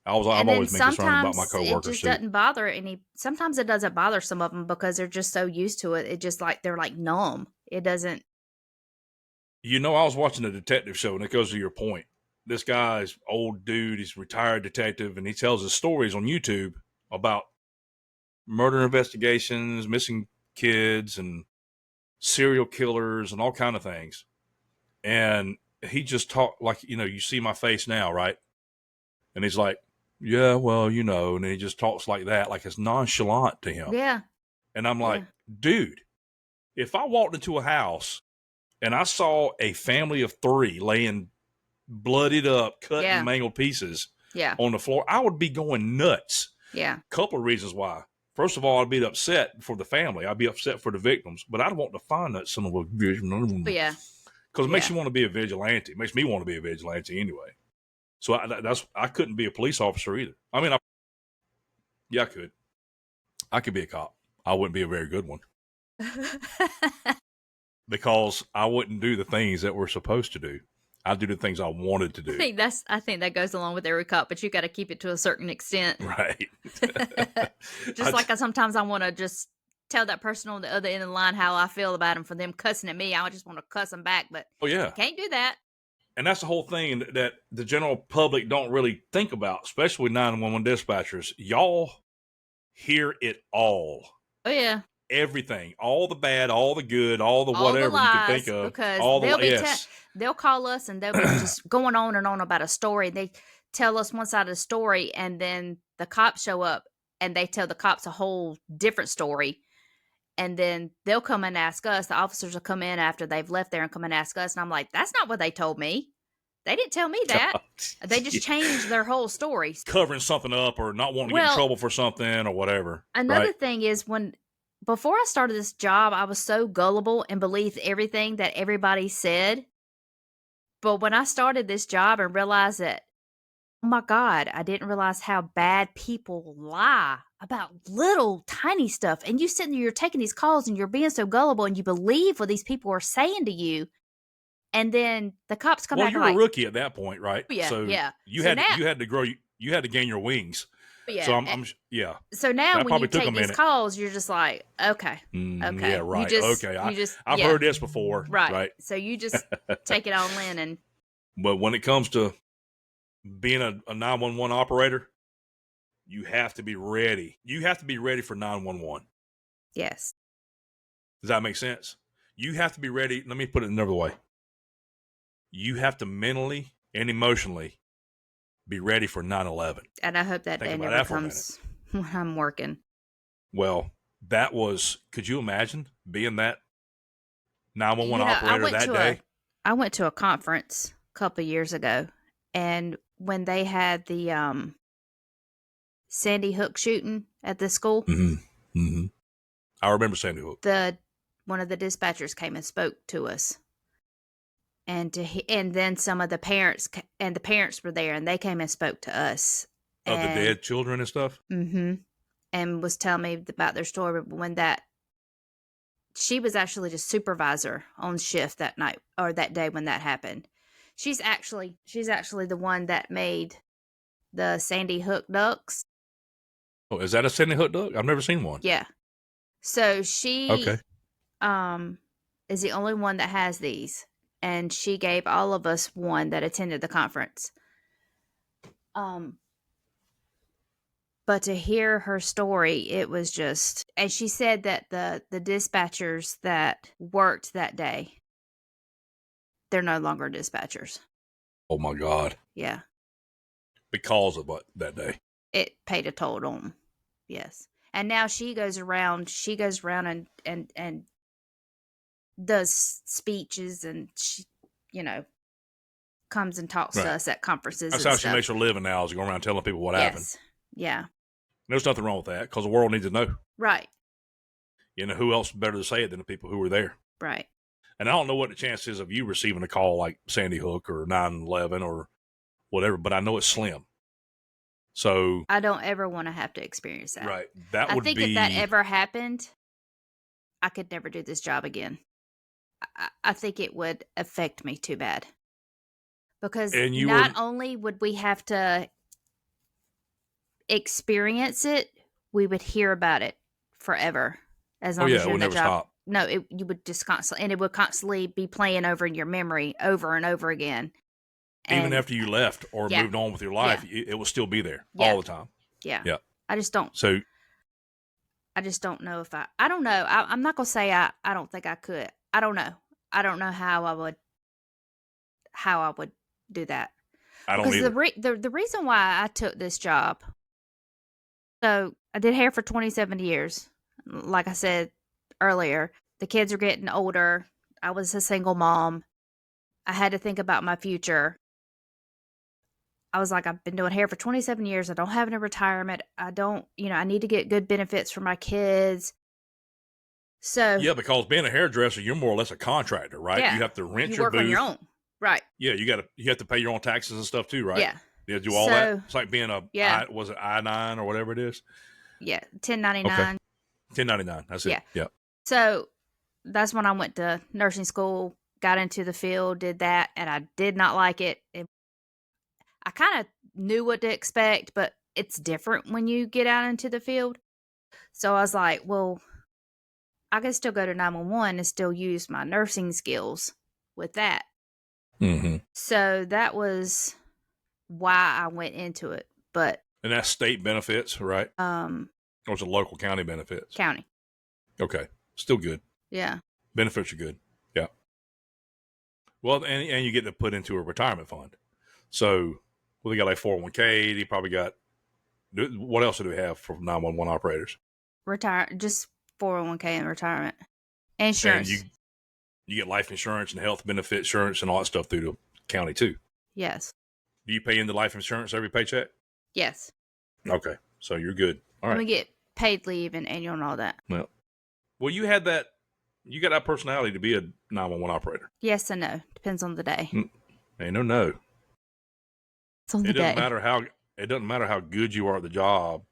I'm always been concerned about my coworkers it just doesn't bother any. Sometimes it doesn't bother some of them because they're just so used to it. It just like they're like numb. It doesn't. You know, I was watching a detective show, and it goes to your point. This guy's old dude, he's a retired detective, and he tells his stories on YouTube about murder investigations, missing kids, and serial killers, and all kind of things. And he just talked like, you see my face now, right? And he's like, yeah, well, and he just talks like that, like it's nonchalant to him. Yeah. And I'm like, Yeah. dude, if I walked into a house and I saw a family of 3 laying bloodied up, cut and mangled pieces Yeah. on the floor, I would be going nuts. Yeah. Couple of reasons why. First of all, I'd be upset for the family. I'd be upset for the victims, but I'd want to find that son of a bitch. Yeah. Because it makes you want to be a vigilante. It makes me want to be a vigilante anyway. So I couldn't be a police officer either. I mean, I could. I could be a cop. I wouldn't be a very good one because I wouldn't do the things that we're supposed to do. I'd do the things I wanted to do. I think that goes along with every cop, but you got to keep it to a certain extent. Right. Just like sometimes I want to just tell that person on the other end of the line how I feel about them for them cussing at me. I just want to cuss them back, but yeah, can't do that. And that's the whole thing that the general public don't really think about, especially 911 dispatchers. Y'all hear it all. Oh, yeah. Everything. All the bad, all the good, all the whatever lies, you can think of. Because all they'll call us and they'll be just going on and on about a story. They tell us one side of the story, and then the cops show up and they tell the cops a whole different story. And then they'll come and ask us. The officers will come in after they've left there and come and ask us. And I'm like, that's not what they told me. They didn't tell me that. They just changed their whole story. Covering something up or not wanting to get in trouble for something or whatever. Another thing is before I started this job, I was so gullible and believed everything that everybody said. But when I started this job and realized that, oh my God, I didn't realize how bad people lie about little tiny stuff. And you sitting there, you're taking these calls and you're being so gullible and you believe what these people are saying to you. And then the cops come back. Well, you're a rookie at that point, right? Yeah, so yeah. You had to grow. You had to gain your wings. Yeah. So I'm yeah. So now when you take these calls, you're just like, okay, okay, yeah, right, I've heard this before, right? So you just take it all in, and but when it comes to being a 911 operator, you have to be ready. You have to be ready for 911. Yes. Does that make sense? You have to be ready. Let me put it another way. You have to mentally and emotionally be ready for 9/11. And I hope that day never comes when I'm working. Well, that was, could you imagine being that 911 operator that day? I went to a conference a couple of years ago, and when they had the Sandy Hook shooting at the school. Mm-hmm. Mm-hmm. I remember Sandy Hook. One of the dispatchers came and spoke to us. And then some of the parents were there, and they came and spoke to us. Of the dead children and stuff? Mm-hmm. And was telling me about their story. But when she was actually the supervisor on shift that night or that day when that happened. She's actually the one that made the Sandy Hook ducks. Oh, is that a Sandy Hook duck? I've never seen one. Yeah. So she is the only one that has these. And she gave all of us one that attended the conference. But to hear her story, it was just, and she said that the dispatchers that worked that day, they're no longer dispatchers. Oh my God. Yeah. Because of what that day? It paid a toll on them. Yes. And now she goes around and does speeches, and she, comes and talks to us at conferences. That's how she makes her living now, is going around telling people what happened. Yeah. There's nothing wrong with that, because the world needs to know. Right. Who else better to say it than the people who were there? Right. And I don't know what the chance is of you receiving a call like Sandy Hook or 9/11 or whatever, but I know it's slim. So I don't ever want to have to experience that. Right. I think if that ever happened, I could never do this job again. I think it would affect me too bad. Because not only would we have to experience it, we would hear about it forever. As long as you're in the job. Stop. no, you would just constantly, and it would constantly be playing over in your memory over and over again. Even And after you left or yeah, moved on with your yeah, life, it will still be there yeah, all the time. yeah. Yeah. I just don't So know if I don't know. I'm not gonna say I don't think I could. I don't know. I don't know how I would do that. I don't Because either. the reason why I took this job, so I did hair for 27 years. Like I said earlier, the kids are getting older. I was a single mom. I had to think about my future. I was like, I've been doing hair for 27 years. I don't have any retirement. I don't, I need to get good benefits for my kids. So, Yeah, because being a hairdresser, you're more or less a contractor, right? yeah, You have to rent you your work booth. on your own. Right. Yeah, you have to pay your own taxes and stuff too, right? Yeah. You do all that. So, It's like being yeah. was it I-9 or whatever it is? Yeah. Okay. 1099. 1099. That's it. Yeah. Yeah. So that's when I went to nursing school, got into the field, did that, and I did not like it. I kind of knew what to expect, but it's different when you get out into the field. So I was like, well, I can still go to 911 and still use my nursing skills with that. Mm-hmm. So that was why I went into it. But And that's state benefits, right? Or is it local county benefits? County. Okay. Still good. Yeah. Benefits are good. Yeah. Well, and you get to put into a retirement fund. So, well, they got like 401k. They probably got, what else do they have for 911 operators? Just 401k and retirement. Insurance. And you get life insurance and health benefit insurance and all that stuff through the county too. Yes. Do you pay into life insurance every paycheck? Yes. Okay. So you're good. All right. And we get paid leave and annual and all that. Well, you got that personality to be a 911 operator. Yes and no. Depends on the day. Ain't no. It's on the day. It doesn't matter how good you are at the job.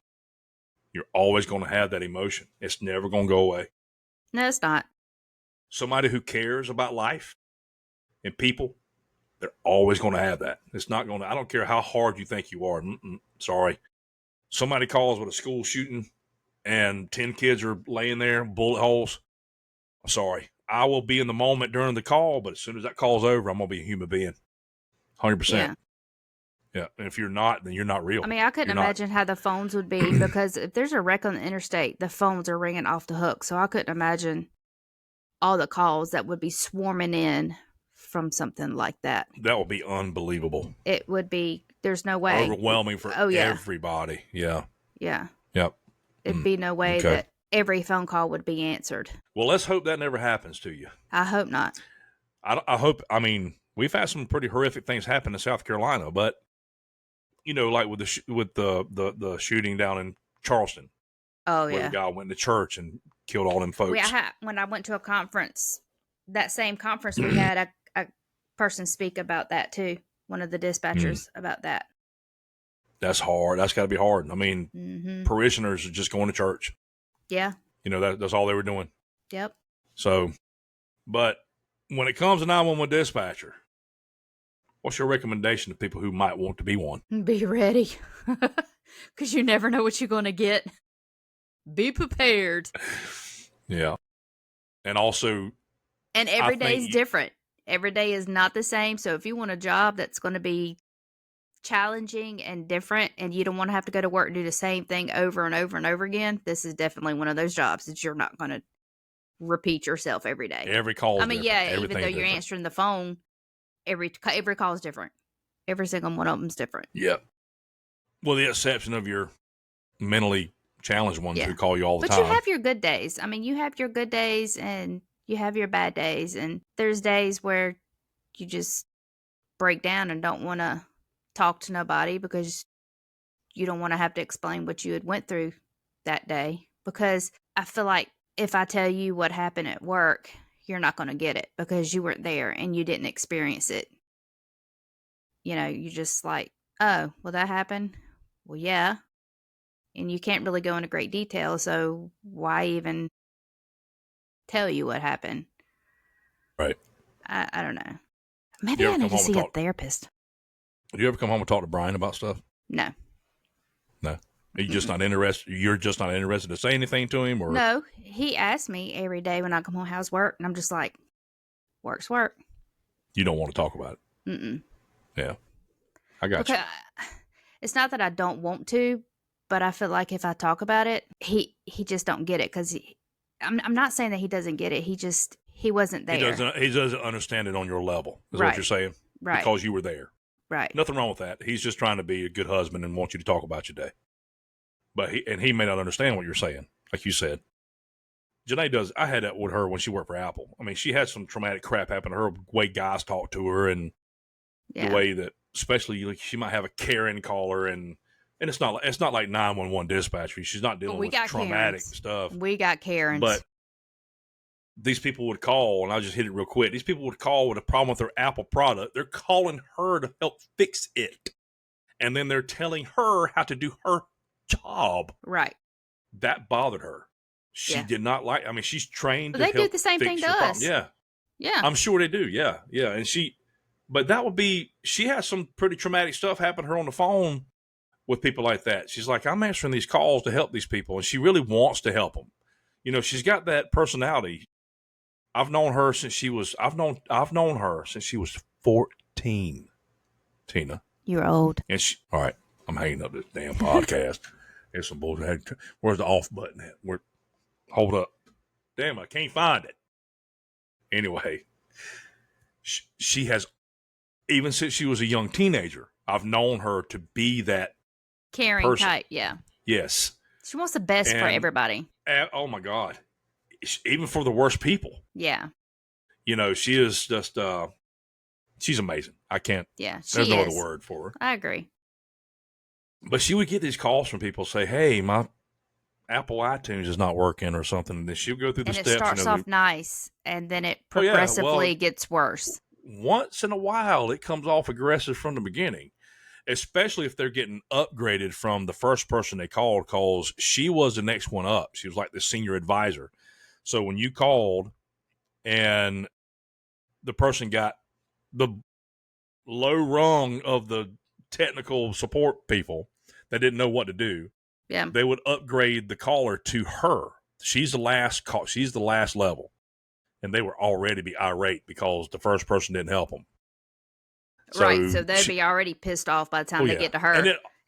You're always going to have that emotion. It's never going to go away. No, it's not. Somebody who cares about life and people, they're always going to have that. It's not going to, I don't care how hard you think you are. Sorry. Somebody calls with a school shooting and 10 kids are laying there, bullet holes. I'm sorry. I will be in the moment during the call, but as soon as that call's over, I'm going to be a human being. 100%. Yeah. Yeah. And if you're not, then you're not real. I mean, I couldn't imagine how the phones would be because if there's a wreck on the interstate, the phones are ringing off the hook. So I couldn't imagine all the calls that would be swarming in from something like that. That would be unbelievable. It would be. There's no way. Overwhelming for everybody. Yeah. Yeah. Yep. It'd be no way that every phone call would be answered. Well, let's hope that never happens to you. I hope not. I hope, I mean, we've had some pretty horrific things happen in South Carolina, but like with the shooting down in Charleston. Oh, where yeah. the guy went to church and killed all them folks. When I went to a conference, that same conference we had a person speak about that too. One of the dispatchers about that. That's hard. That's got to be hard. I mean, parishioners are just going to church. Yeah. That's all they were doing. Yep. So, but when it comes to 911 dispatcher, what's your recommendation to people who might want to be one? Be ready. Because you never know what you're going to get. Be prepared. Yeah. And also. And every day is different. Every day is not the same. So if you want a job that's going to be challenging and different and you don't want to have to go to work and do the same thing over and over and over again, this is definitely one of those jobs that you're not going to repeat yourself every day. Every call is I mean, different. even though you're answering the phone, every call is different. Every single one of them is different. Yep. Well, the exception of your mentally challenged ones who call you all the time. But you have your good days. I mean, you have your good days and you have your bad days. And there's days where you just break down and don't want to talk to nobody because you don't want to have to explain what you had went through that day. Because I feel like if I tell you what happened at work, you're not going to get it because you weren't there and you didn't experience it. You're just like, oh, well, that happened. Well, yeah. And you can't really go into great detail. So why even tell you what happened? Right. I don't know. Maybe I need to see a therapist. Do you ever come home and talk to Brian about stuff? No. No. Are you just not interested? You're just not interested to say anything to him, or No, he asks me every day when I come home, how's work? And I'm just like, work's work. you don't want to talk about it? Mm-mm. Yeah, I got Because you. it's not that I don't want to, but I feel like if I talk about it, he just don't get it because I'm not saying that he doesn't get it. He wasn't there. He doesn't understand it on your level. Is what Right. you're saying? Right. Because you were there. Right. Nothing wrong with that. He's just trying to be a good husband and want you to talk about your day. But he may not understand what you're saying, like you said. Janae does. I had that with her when she worked for Apple. I mean, she had some traumatic crap happen to her, the way guys talk to her, and Yeah. the way that, especially, like, she might have a Karen call her, and it's not like 911 dispatcher. She's not dealing with traumatic Karens. stuff. We got Karens. But these people would call, and I'll just hit it real quick. These people would call with a problem with their Apple product. They're calling her to help fix it, and then they're telling her how to do her job. Right. That bothered her. She did not like. I mean, she's trained. But to they help do the same fix thing to your problem. us. Yeah, Yeah. I'm sure they do. Yeah, yeah. And but that would be. She has some pretty traumatic stuff happen to her on the phone with people like that. She's like, I'm answering these calls to help these people, and she really wants to help them. You know, she's got that personality. I've known her since she was. I've known her since she was 14. Tina, you're old. and all right, I'm hanging up this damn podcast. There's some bullshit. Where's the off button at? Hold up. Damn, I can't find it. Anyway, she has, even since she was a young teenager, I've known her to be that caring person. type. Yeah. Yes. She wants the best for everybody. Oh my God. Even for the worst people. Yeah. You know, she is just, she's amazing. I can't, yeah, there's no other word for her. I agree. But she would get these calls from people say, hey, my Apple iTunes is not working or something. And then she'll go through the steps. And it starts off nice, and then it progressively gets worse. Once in a while, it comes off aggressive from the beginning, especially if they're getting upgraded from the first person they called, because she was the next one up. She was like the senior advisor. So when you called and the person got the low rung of the technical support people that didn't know what to do, they would upgrade the caller to her. She's the last call. She's the last level. And they were already be irate because the first person didn't help them. So they'd be already pissed off by the time they get to her.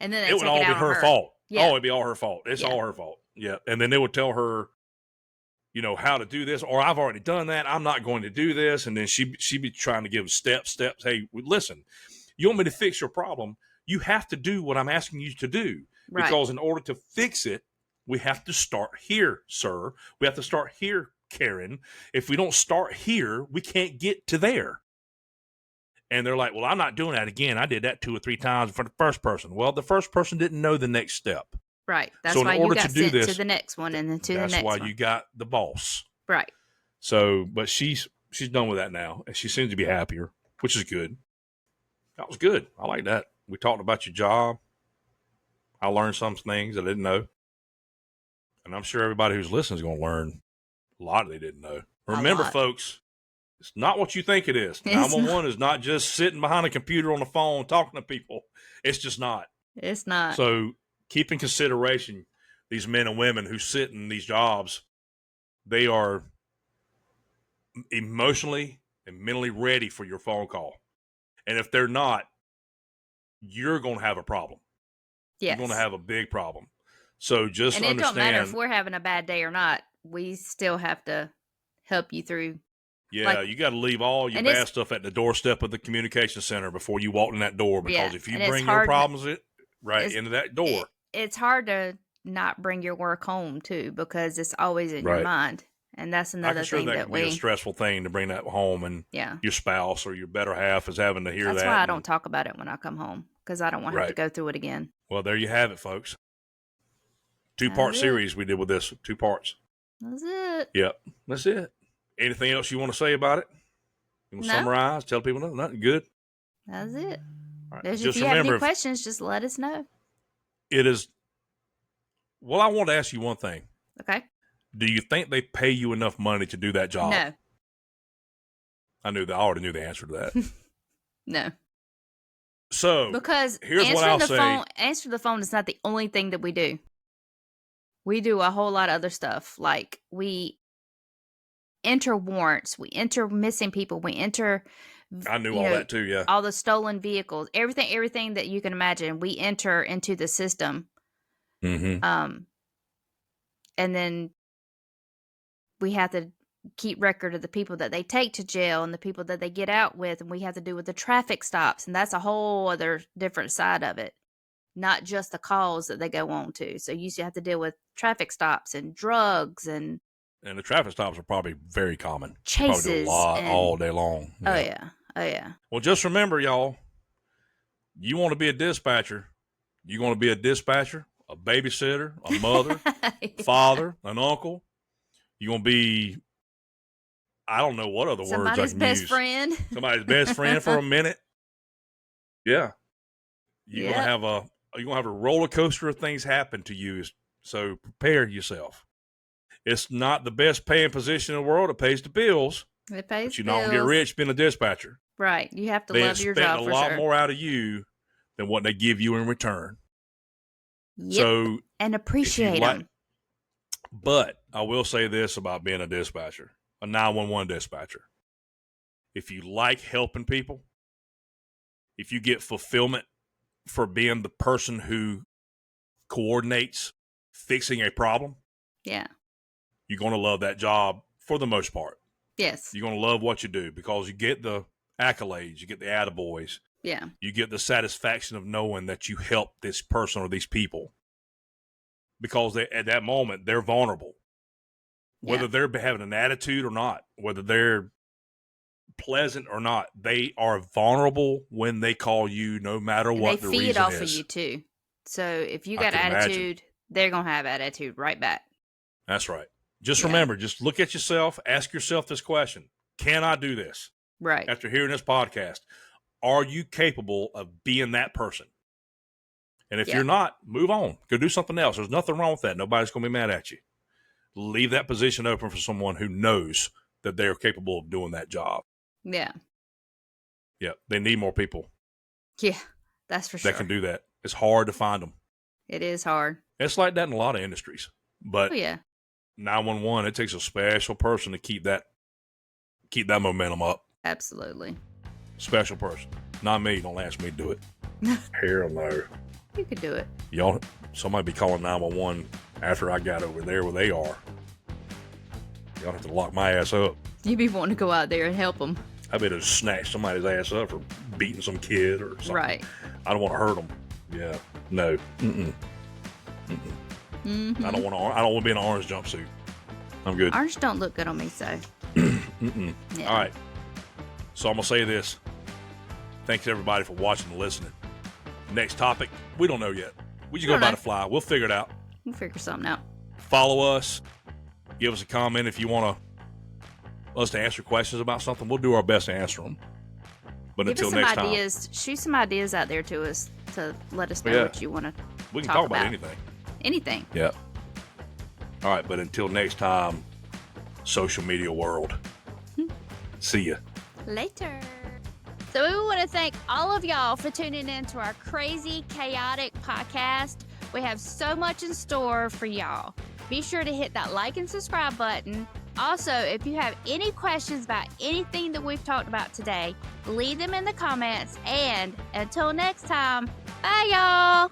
And then it would all be her fault. Yeah. Oh, it'd be all her fault. It's all her fault. Yeah. And then they would tell her, you know, how to do this, or I've already done that. I'm not going to do this. And then she'd be trying to give steps. Hey, listen, you want me to fix your problem? You have to do what I'm asking you to do. Right. Because in order to fix it, we have to start here, sir. We have to start here, Karen. If we don't start here, we can't get to there. And they're like, well, I'm not doing that again. I did that 2 or 3 times for the first person. Well, the first person didn't know the next step. Right. That's why you got sent to the next one and then to the next one. That's why you got the boss. Right. So, but she's done with that now, and she seems to be happier, which is good. That was good. I like that. We talked about your job. I learned some things I didn't know. And I'm sure everybody who's listening is going to learn a lot they didn't know. Remember, folks, it's not what you think it is. 911 is not just sitting behind a computer on the phone talking to people. It's just not. It's not. So keep in consideration these men and women who sit in these jobs. They are emotionally and mentally ready for your phone call. And if they're not, you're going to have a problem. Yes. You're going to have a big problem. So just understand. And it don't matter if we're having a bad day or not. We still have to help you through. Yeah, you got to leave all your bad stuff at the doorstep of the communication center before you walk in that door. Because if you bring your problems into that door. It's hard to not bring your work home, too, because it's always in your mind. And that's another thing that can be a stressful thing to bring that home, and your spouse or your better half is having to hear that. That's why I don't talk about it when I come home, because I don't want to have to go through it again. Well, there you have it, folks. 2-part series we did with this. 2 parts. That's it. Yep, that's it. Anything else you want to say about it? You want to summarize? Tell people nothing good? That's it. All right. If you have any questions, just let us know. It is. Well, I want to ask you one thing. Okay. Do you think they pay you enough money to do that job? No. I already knew the answer to that. No. So Because here's what I'll say. Answer the phone is not the only thing that we do. We do a whole lot of other stuff. Like we enter warrants, we enter missing people, we enter I knew all that too. Yeah. all the stolen vehicles, everything that you can imagine, we enter into the system. Mm-hmm. And then we have to keep record of the people that they take to jail and the people that they get out with, and we have to do with the traffic stops, and that's a whole other different side of it, not just the calls that they go on to. So you usually have to deal with traffic stops and drugs and the traffic stops are probably very common. chases. Probably do a lot all day long. Yeah. Oh yeah. Well, just remember, y'all, you want to be a dispatcher. You want to be a dispatcher, a babysitter, a mother, father, an uncle. You want to be, I don't know what other words I Somebody's can best use. friend. Somebody's best friend for a minute. Yeah. You're gonna have a roller coaster of things happen to you. So prepare yourself. It's not the best paying position in the world. It pays the bills. It pays But you're bills. not gonna get rich being a dispatcher. Right. You have to They love your job expect for a lot sure. more out of you than what they give you in return. Yep. So and appreciate them. But I will say this about being a dispatcher, a 911 dispatcher. If you like helping people, if you get fulfillment for being the person who coordinates fixing a problem, Yeah. you're going to love that job for the most part. Yes. You're going to love what you do because you get the accolades, you get the attaboys, Yeah. you get the satisfaction of knowing that you helped this person or these people. Because at that moment, they're vulnerable. Whether they're having an attitude or not, whether they're pleasant or not, they are vulnerable when they call you, no matter what the reason is. They feed off of you too. So if you got attitude, they're going to have attitude right back. That's right. Just remember, just look at yourself, ask yourself this question. Can I do this? Right. After hearing this podcast, are you capable of being that person? And if you're not, move on. Go do something else. There's nothing wrong with that. Nobody's going to be mad at you. Leave that position open for someone who knows that they're capable of doing that job. Yeah. Yeah. They need more people. Yeah, that's for sure. That can do that. It's hard to find them. It is hard. It's like that in a lot of industries. But 911, it takes a special person to keep that momentum up. Absolutely. Special person. Not me. Don't ask me to do it. Hell no. You could do it. Y'all, somebody be calling 911 after I got over there where they are. Y'all have to lock my ass up. You be wanting to go out there and help them. I better snatch somebody's ass up for beating some kid or something. Right. I don't want to hurt them. Yeah. No. Mm-mm. Mm-mm. Mm-hmm. I don't want to be in an orange jumpsuit. I'm good. Orange don't look good on me, so. Mm-mm. Yeah. All right. So I'm going to say this. Thanks everybody for watching and listening. Next topic, we don't know yet. We just go by the fly. We'll figure it out. We'll figure something out. Follow us. Give us a comment if you want us to answer questions about something. We'll do our best to answer them. But Give until us some next ideas. time. Shoot some ideas out there to us to let us know what you want to We can talk about anything. Anything. Yeah. All right, but until next time, social media world. See ya. Later. So we want to thank all of y'all for tuning in to our crazy, chaotic podcast. We have so much in store for y'all. Be sure to hit that like and subscribe button. Also, if you have any questions about anything that we've talked about today, leave them in the comments. And until next time, bye y'all.